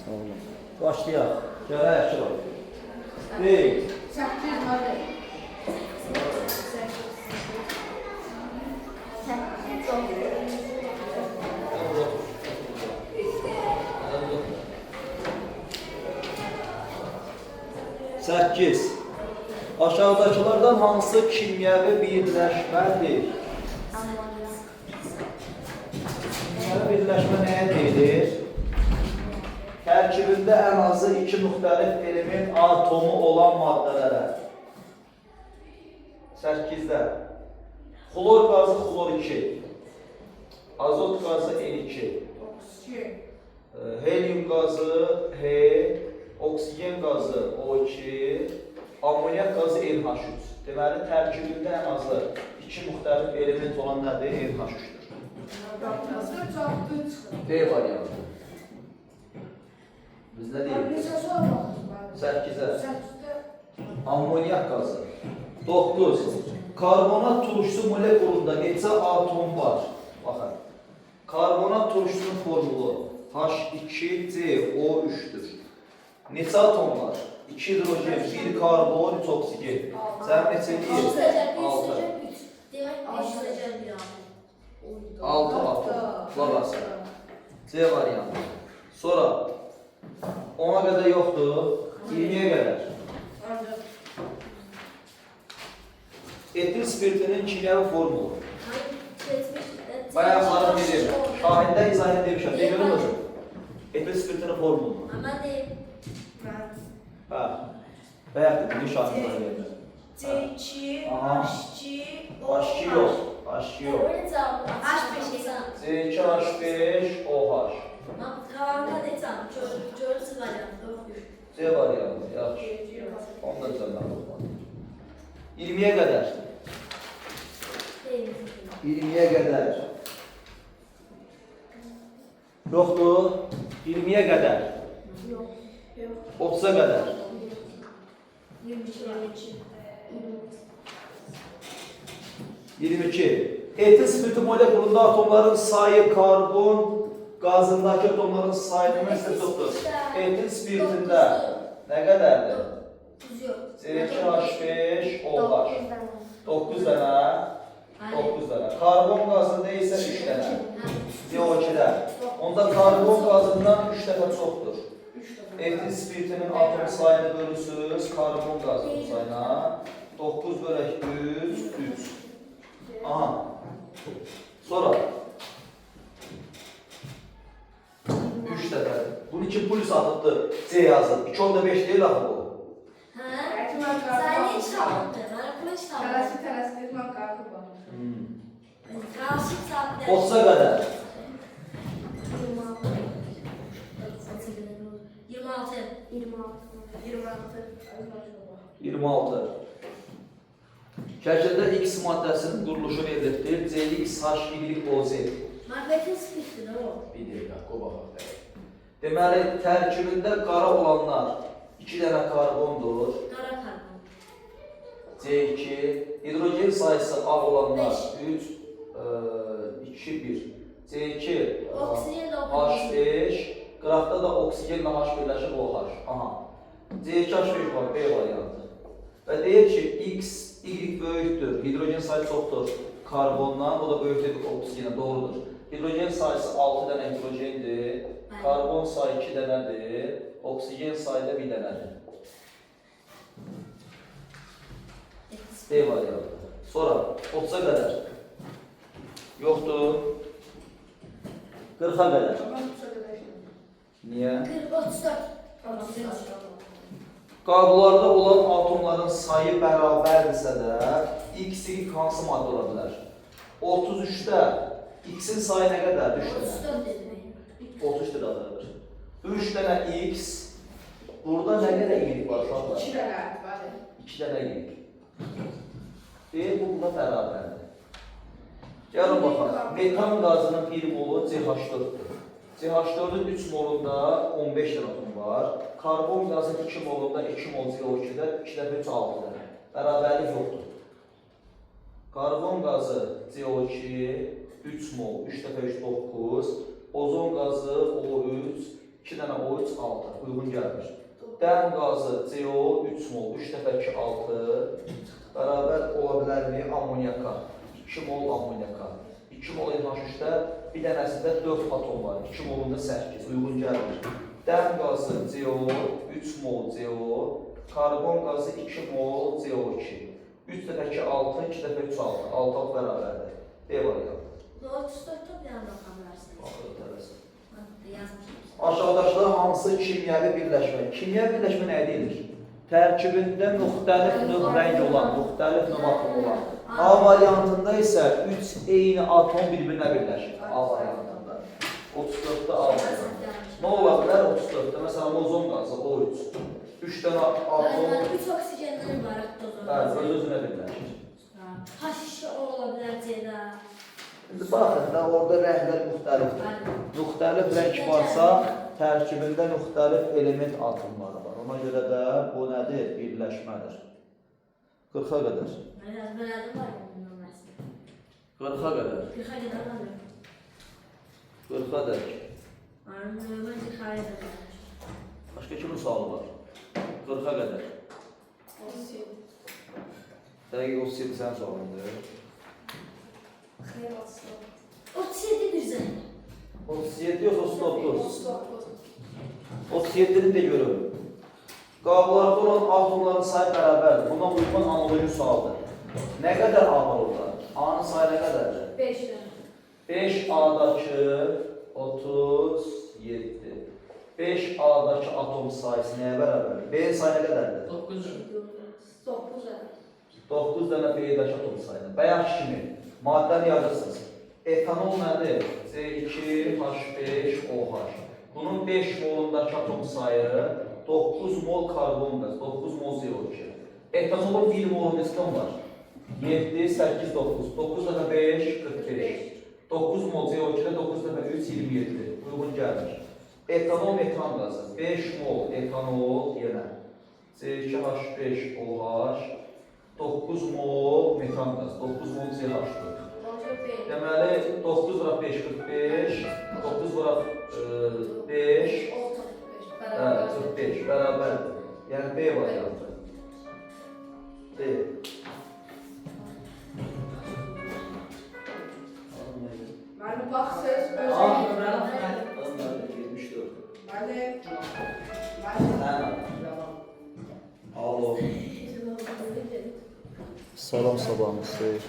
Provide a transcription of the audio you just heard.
Sağ olun. Başlayaq. Gələk Əşraf. Deyil. 8 madde. 8. Aşağıdakilerden hansı kimyəvi birləşmədir? Kimyəvi birləşmə nəyə deyilir? Tərkibində ən azı 2 müxtəlif element atomu olan maddələrə. 8-də xlor qazı xlor 2, azot qazı N2, helyum qazı H, oksigen qazı O2, amoniak qazı NH3. Deməli, tərkibində ən azı 2 müxtəlif element olan nədir? NH3-dür. B variantı. Biz nə deyirik? 8-ə. Amoniak qazı. 9. Karbonat turşusu molekulunda neçə atom var? Baxın. Karbonat turşusunun formulu H2CO3'dür. Neçə atom var? 2 hidrogen, 1 karbon, 3 oksigen. Sən neçə deyir? 6 atom. Babası. C variantı. Sonra 10'a kadar yoxdur, 20'ye kadar. Etil spirtinin kimyəvi formulu. Bayağı xanım bilir. Şahiddə izah edilmişəm. Ne görür musun? Etil spirtinin formulu. Ha. Bayağı bir şahid var yerine. C2, H2, H2 yok. H2 yok. C2, H5, OH. C variantı. Yaxşı. Onu da güzelden olmalı. 20'ye kadar. 20'ye kadar. Yoktu. 20'ye kadar. 30'a kadar. 22. Etil spirti molekulunda atomların sayı karbon gazındaki atomların sayını mesela tuttu. Etil spiritinde ne kadardı? C2H5 OH. 9 tane. 9 tane. Karbon gazında ise 3 tane. CO2'de. Onda karbon gazından 3 defa çoktur. Etil spiritinin atom sayını bölürsünüz karbon gazının sayına. 9 bölək 100, 100. Aha. Sonra 3 dəfə. Bunun için polis atıbdı. C yazın. 2 onda 5 değil axı bu. Otsa kadar. 26. Şəkildə X maddəsinin quruluşu verilibdir. CXHYOZ. Magnetin spirti ne o? Bir dəqiqə, o baxaq. Deməli, tərkibində qara olanlar 2 dənə karbondur. Qara karbon. C2. Hidrogen sayısı A olanlar 3, 2, 1. C2, H5. Qıraqda da oksigenlə H birləşib OH. Aha. C2H5 var, B variantı. Və deyir ki, X, Y böyükdür. Hidrogen sayı çoxdur karbondan, o da böyükdür oksigenə, doğrudur. Hidrogen sayısı 6 dənə hidrogendir. Karbon sayı 2 dənədir. Oksigen sayı da 1 dənədir. D variantı. Sonra 30'a kadar. Yoxdur. 40'a kadar. Niye? 34. Qablarda olan atomların sayı bərabərdirsə də X, Y hansı maddə ola bilər? 33'də X'in sayı nə qədər düşdü? 33 liradır. 3 dənə X. Burada nə qədər Y var? 2 dənə var. 2 dənə Y. Deyir, bu buna bərabərdir. Gəlin baxaq. Metan qazının 1 molu CH4'dür. CH4'ün 3 molunda 15 dənə atom var. Karbon qazının 2 molunda 2 mol CO2'də 2 dəfə 3 6 dənə. Bərabərlik yoxdur. Karbon qazı CO2 3 mol 3 dəfə 3 9. Ozon qazı O3 2 dənə O3 6. Uyğun gəlmir. Dəm qazı CO 3 mol 3 dəfə 2 6 bərabər ola bilərmi ammonyaka? 2 mol ammonyaka. 2 mol NH3-də bir dənəsində 4 atom var. 2 molunda 8. Uyğun gəlmir. Dəm qazı CO 3 mol CO, karbon qazı 2 mol CO2. 3 dəfə 2 6, 2 dəfə 3 6. 6 bərabərdir. B variantı. 34'te bir yana baxa bilərsən. Axırı tərəsi. Yazmışam. Aşağıdakılar hansı kimyəvi birləşmə? Kimyəvi birləşmə nə deyilir? Tərkibində müxtəlif növ rəng olan, müxtəlif növ atom olan. A variantında isə 3 eyni atom bir-birinə birləşir. A variantında. 34-də A variantında. Nə ola bilər 34-də? Məsələn, ozon qazı O3. 3 dənə atom. 3 oksigenlər var hatta. Bəli, öz-özünə birləşir. H2 ola bilər C-də. İndi baxın da orada rənglər müxtəlifdir. Müxtəlif rəng varsa, tərkibində müxtəlif element atomları var. Ona görə də bu nədir? Birləşmədir. 40-a qədər. Yazmalarım var bunun məsələn. 40-a qədər. 40'a qədər var. 40-a dək. Mən 40'a qədər. Başqa kimin sualı var? 40-a qədər. 37. Dəqiq 37 sənin sualındır. 37 düzən. 37 yoxsa 39? 37-ni də görün. Qablarda olan atomların sayı bərabərdir. Buna uyğun analoji sualdır. Nə qədər A var orada? A-nın sayı nə qədərdir? 5. 5 A-dakı 37. 5 A-dakı atom sayısı nəyə bərabərdir? B-nin sayı nə qədərdir? 9 dənə B-dəki atom sayıdır. Bayaq kimi maddəni yazırsınız. Etanol nədir? C2H5OH. Bunun 5 molundakı atom sayı 9 mol karbon qaz, 9 mol CO2. Etanolun 1 molun neçə var? 7, 8, 9. 9 dəfə 5, 45. 9 mol CO2-də 9 dəfə 3, 27. Uyğun gəlir. Etanol metan qazı. 5 mol etanol yenə. C2H5OH. 9 mol metan qaz. 9 mol CH4. Deməli 9 vuraq 5, 45. 9 vuraq 5. 45 bərabərdir. Yəni B variantı. D. Mənim bax söz Aa, özəl. 74. Bəli. Alo. Salam sabahınız xeyir.